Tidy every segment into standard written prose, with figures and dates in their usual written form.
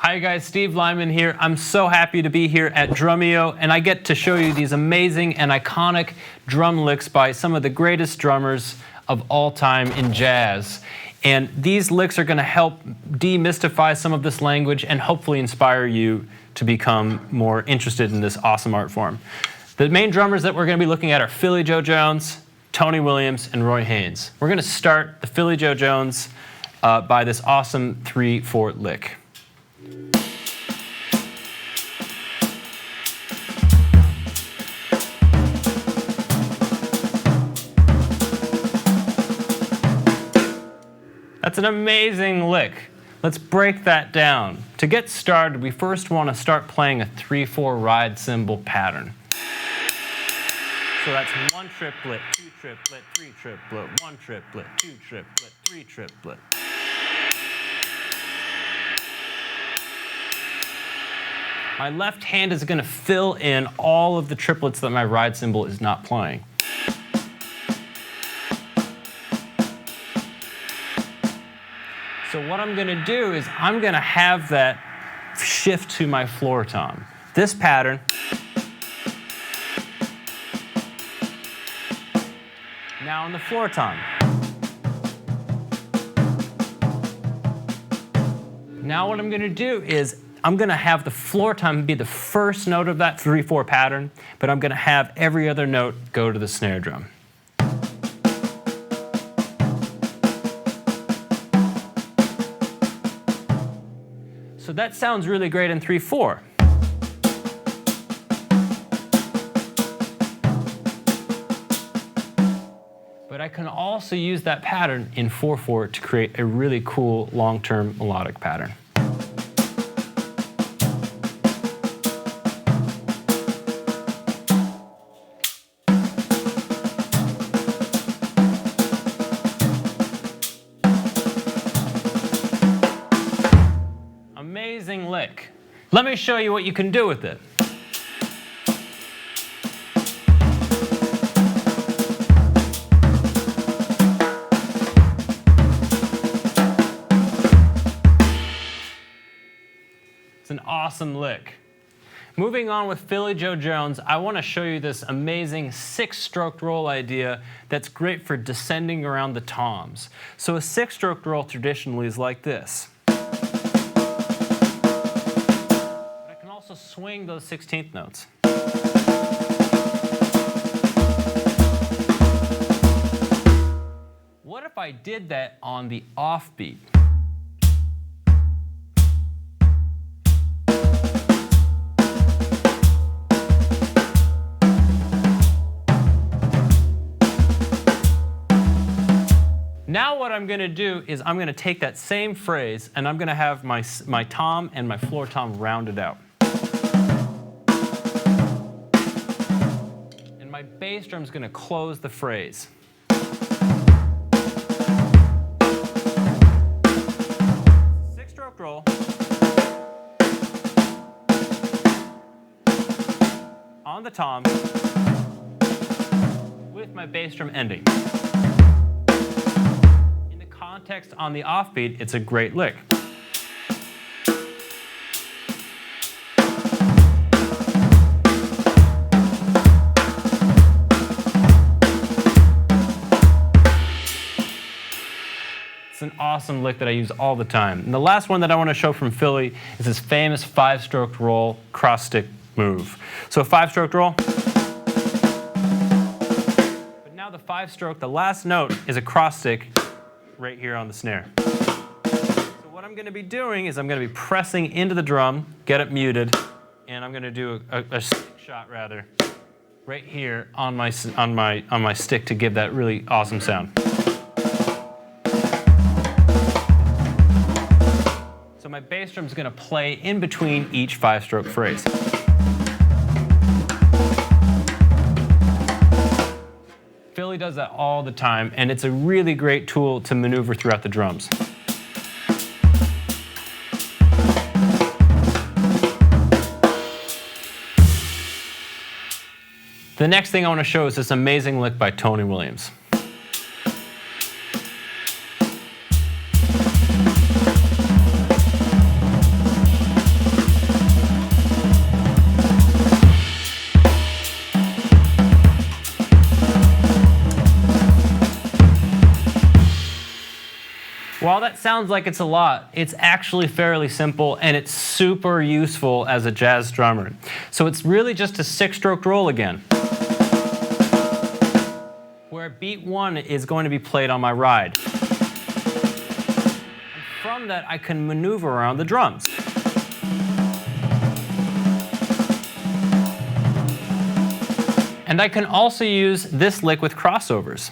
Hi guys, Steve Lyman here. I'm so happy to be here at Drumeo, and I get to show you these amazing and iconic drum licks by some of the greatest drummers of all time in jazz. And these licks are going to help demystify some of this language and hopefully inspire you to become more interested in this awesome art form. The main drummers that we're going to be looking at are Philly Joe Jones, Tony Williams, and Roy Haynes. We're going to start the Philly Joe Jones by this awesome 3/4 lick. That's an amazing lick. Let's break that down. To get started, we first want to start playing a 3/4 ride cymbal pattern. So that's 1 triplet, 2 triplet, 3 triplet, 1 triplet, 2 triplet, 3 triplet. My left hand is going to fill in all of the triplets that my ride cymbal is not playing. So what I'm going to do is I'm going to have that shift to my floor tom. This pattern now on the floor tom. Now what I'm going to do is I'm going to have the floor tom be the first note of that 3/4 pattern, but I'm going to have every other note go to the snare drum. So that sounds really great in 3/4. But I can also use that pattern in 4/4 to create a really cool long-term melodic pattern. Amazing lick. Let me show you what you can do with it. It's an awesome lick. Moving on with Philly Joe Jones, I want to show you this amazing 6-stroke roll idea that's great for descending around the toms. So a 6-stroke roll traditionally is like this. Also swing those 16th notes. What if I did that on the offbeat? Now what I'm going to do is I'm going to take that same phrase and I'm going to have my tom and my floor tom rounded out. My bass drum is going to close the phrase. Six-stroke roll. On the tom with my bass drum ending. In the context on the offbeat, it's a great lick. It's an awesome lick that I use all the time. And the last one that I want to show from Philly is this famous 5-stroke roll cross stick move. So a 5-stroke roll. But now the 5-stroke, the last note is a cross stick right here on the snare. So what I'm going to be doing is I'm going to be pressing into the drum, get it muted, and I'm going to do a stick shot rather right here on my stick to give that really awesome sound. So my bass drum is going to play in between each 5-stroke phrase. Philly does that all the time, and it's a really great tool to maneuver throughout the drums. The next thing I want to show is this amazing lick by Tony Williams. While that sounds like it's a lot, it's actually fairly simple and it's super useful as a jazz drummer. So it's really just a 6-stroke roll again, where beat 1 is going to be played on my ride. And from that, I can maneuver around the drums. And I can also use this lick with crossovers.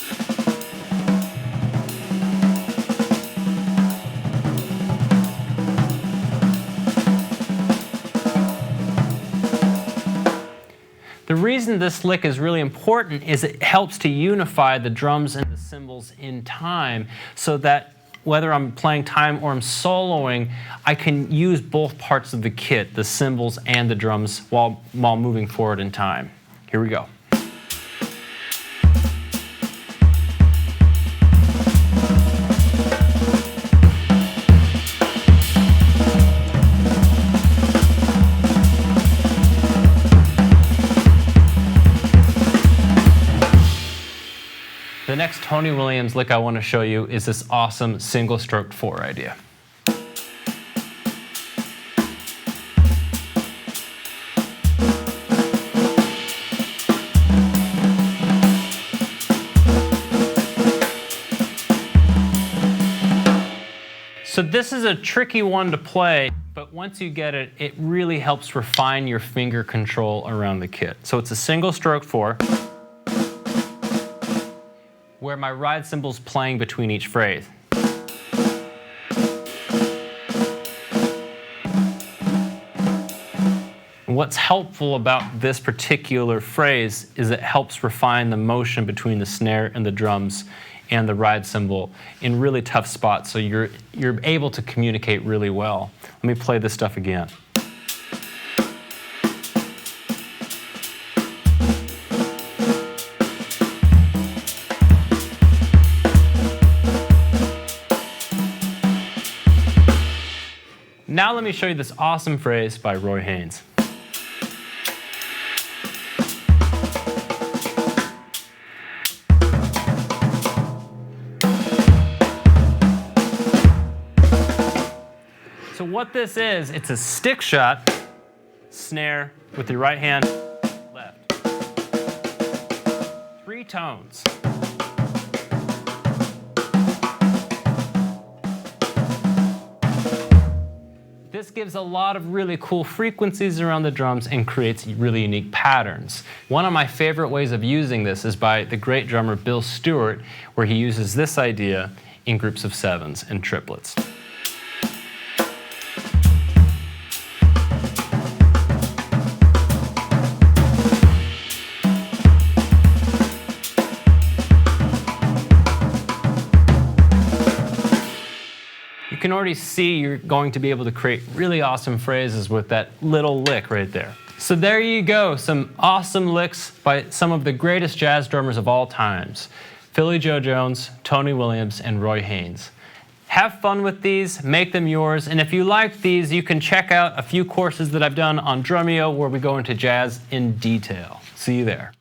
The reason this lick is really important is it helps to unify the drums and the cymbals in time, so that whether I'm playing time or I'm soloing, I can use both parts of the kit, the cymbals and the drums, while moving forward in time. Here we go. The next Tony Williams lick I want to show you is this awesome single-stroked 4 idea. So this is a tricky one to play, but once you get it, it really helps refine your finger control around the kit. So it's a single-stroke 4. Where my ride cymbal's playing between each phrase. And what's helpful about this particular phrase is it helps refine the motion between the snare and the drums and the ride cymbal in really tough spots, so you're able to communicate really well. Let me play this stuff again. Now let me show you this awesome phrase by Roy Haynes. So what this is, it's a stick shot, snare with your right hand, left. 3 tones. This gives a lot of really cool frequencies around the drums and creates really unique patterns. One of my favorite ways of using this is by the great drummer Bill Stewart, where he uses this idea in groups of 7s and triplets. You can already see you're going to be able to create really awesome phrases with that little lick right there. So there you go, some awesome licks by some of the greatest jazz drummers of all times. Philly Joe Jones, Tony Williams, and Roy Haynes. Have fun with these, make them yours, and if you like these, you can check out a few courses that I've done on Drumeo where we go into jazz in detail. See you there.